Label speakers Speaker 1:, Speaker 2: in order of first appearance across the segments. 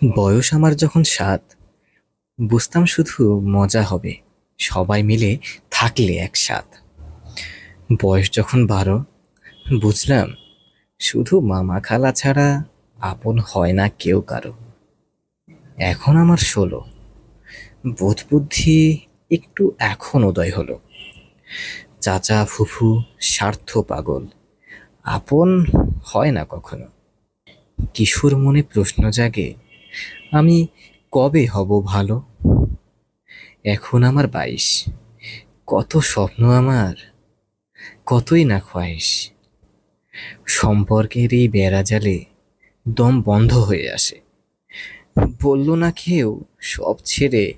Speaker 1: বয়স আমার যখন ৭, বুঝতাম শুধু মজা হবে সবাই মিলে থাকলে একসাথ। বয়স যখন ১২, বুঝলাম শুধু মামা খালা ছাড়া আপন হয় না কেউ কারো। এখন আমার ১৬, বোধ বুদ্ধি একটু এখন উদয় হলো। চাচা ফুফু স্বার্থ পাগল, আপন হয় না কখনো। কিশোর মনে প্রশ্ন জাগে, আমি কবে হব ভালো? এখন আমার ২২, কত স্বপ্ন আমার, কতই না খোয়াইশ। সম্পর্কের এই বেড়াজালে দম বন্ধ হয়ে আসে। বলল না কেউ, সব ছেড়ে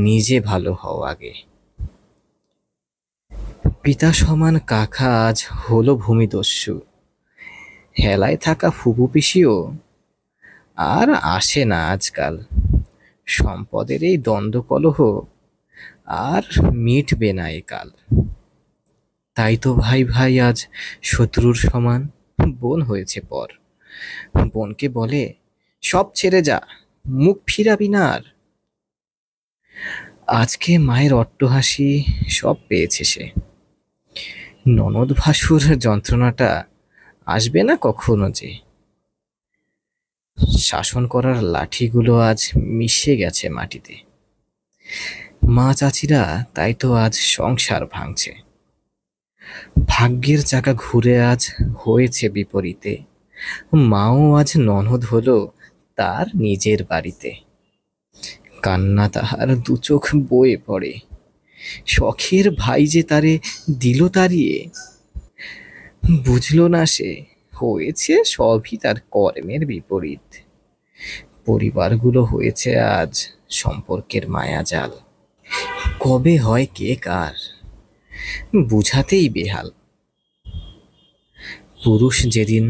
Speaker 1: নিজে ভালো হও আগে। পিতা সমান কাকা আজ হলো ভূমিদস্যু। হেলায় থাকা ফুপু পিসিও আর আসে না আজকাল। সম্পদের এই দ্বন্দ্ব কলহ আর মিটবে না এ কাল। তাই তো ভাই ভাই আজ শত্রুর সমান, বোন হয়েছে পর। বোনকে বলে, সব ছেড়ে যা, মুখ ফিরাবি না আর। আজকে মায়ের অট্টহাসি সব পেয়েছে সে। ননদ ভাসুর যন্ত্রণাটা আসবে না কখনো যে। শাসন করার লাঠিগুলো আজ মিশে গেছে মাটিতে। মা চাচিরা তাই তো আজ সংসার ভাঙছে। ভাগ্যের চাকা ঘুরে আজ হয়েছে বিপরীতে। মাও আজ ননদ হলো তার নিজের বাড়িতে। কান্না তাহার দু চোখ বয়ে পড়ে, শখের ভাই যে তারে দিল তাড়িয়ে। বুঝলো না সে, হয়েছে সবই তার কর্মের বিপরীত। পরিবারগুলো হয়েছে আজ সম্পর্কের মায়াজাল। কবে হয় কে কার, বুঝাতেই বেহাল। পুরুষ যেদিন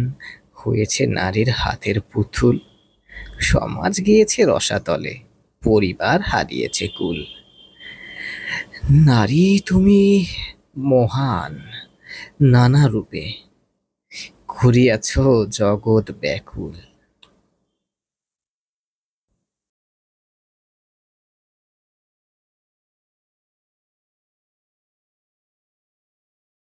Speaker 1: হয়েছে নারীর হাতের পুতুল, সমাজ গিয়েছে রসাতলে, পরিবার হারিয়েছে কুল। নারী তুমি মহান, নানা রূপে ঘুরিয়াছ জগৎ ব্যাকুল।